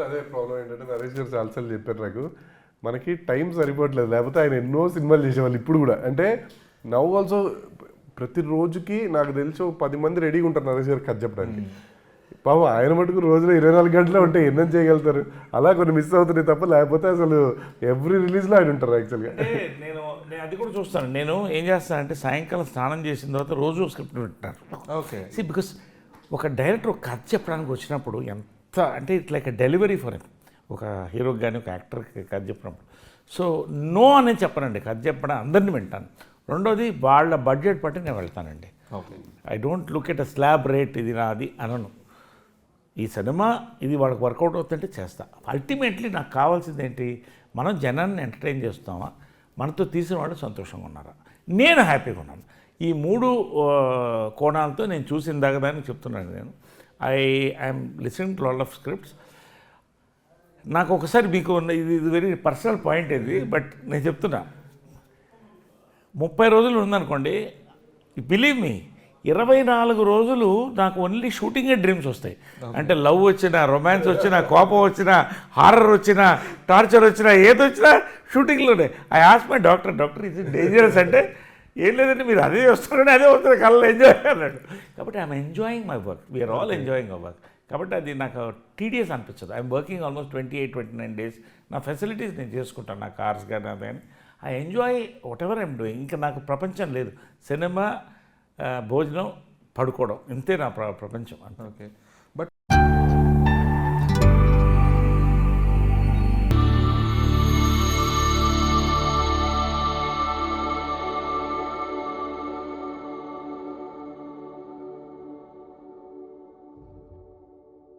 అదే ప్రాబ్లం ఏంటంటే నరేష్ గారు చాలాసార్లు చెప్పారు నాకు, మనకి టైం సరిపోవట్లేదు. లేకపోతే ఆయన ఎన్నో సినిమాలు చేసేవాళ్ళు ఇప్పుడు కూడా. అంటే నవ్ ఆల్సో ప్రతిరోజుకి నాకు తెలిసి 10 మంది రెడీగా ఉంటారు నరేష్ గారు కథ చెప్పడానికి. పాపం ఆయన మటుకు రోజులో 24 గంటలు ఉంటే ఎన్నం చేయగలుగుతారు. అలా కొన్ని మిస్ అవుతున్నాయి తప్ప, లేకపోతే అసలు ఎవ్రీ రిలీజ్లో ఆయన ఉంటారు యాక్చువల్గా. నేను అది కూడా చూస్తాను. నేను ఏం చేస్తానంటే సాయంకాలం స్నానం చేసిన తర్వాత రోజు స్క్రిప్ట్ వింటాను. ఓకే. బికాస్ ఒక డైరెక్టర్ ఒక కథ చెప్పడానికి వచ్చినప్పుడు ఎంత అంటే it like delivery for him. ఒక హీరోకి కానీ ఒక యాక్టర్కి కథ చెప్పినప్పుడు సో నో అనేది చెప్పనండి. కథ చెప్పడం అందరినీ వింటాను. రెండోది వాళ్ళ బడ్జెట్ బట్టి నేను వెళ్తానండి. Okay. I don't look at a slab rate ఇది నాది అనను. ఈ సినిమా ఇది వాళ్ళకి వర్కౌట్ అవుతుంటే చేస్తా. అల్టిమేట్లీ నాకు కావాల్సింది ఏంటి, మనం జనాన్ని ఎంటర్టైన్ చేస్తామా, మనతో తీసిన వాళ్ళు సంతోషంగా ఉన్నారా, నేను హ్యాపీగా ఉన్నాను. ఈ 3 కోణాలతో నేను చూసిన దాని చెప్తున్నాను. నేను I'm listening to lot of scripts. నాకు ఒకసారి మీకు ఇది వెరీ పర్సనల్ పాయింట్ ఇది, బట్ నేను చెప్తున్నా 30 రోజులు ఉందనుకోండి, బిలీవ్ మీ 24 రోజులు నాకు ఓన్లీ షూటింగే డ్రీమ్స్ వస్తాయి. అంటే లవ్ వచ్చినా, రొమాన్స్ వచ్చినా, కోపం వచ్చినా, హారర్ వచ్చినా, టార్చర్ వచ్చినా, ఏదొచ్చినా షూటింగ్లోనే. ఐ ఆస్క్ మై డాక్టర్ ఇది డేంజరస్ అంటే, ఏం లేదంటే మీరు అదే వస్తారని అదే వస్తుంది, కళ్ళలో ఎంజాయ్ అన్నాడు. కాబట్టి I'm enjoying my work, we're all enjoying our work. కాబట్టి అది నాకు టీడీఎస్ అనిపించదు. I'm working almost 28-29 days. నా ఫెసిలిటీస్ నేను చేసుకుంటాను, నా కార్స్ కానీ అదే అని. I enjoy whatever I'm doing. ఇంకా నాకు ప్రపంచం లేదు. సినిమా, భోజనం, పడుకోవడం, ఇంతే నా ప్రపంచం. ఓకే.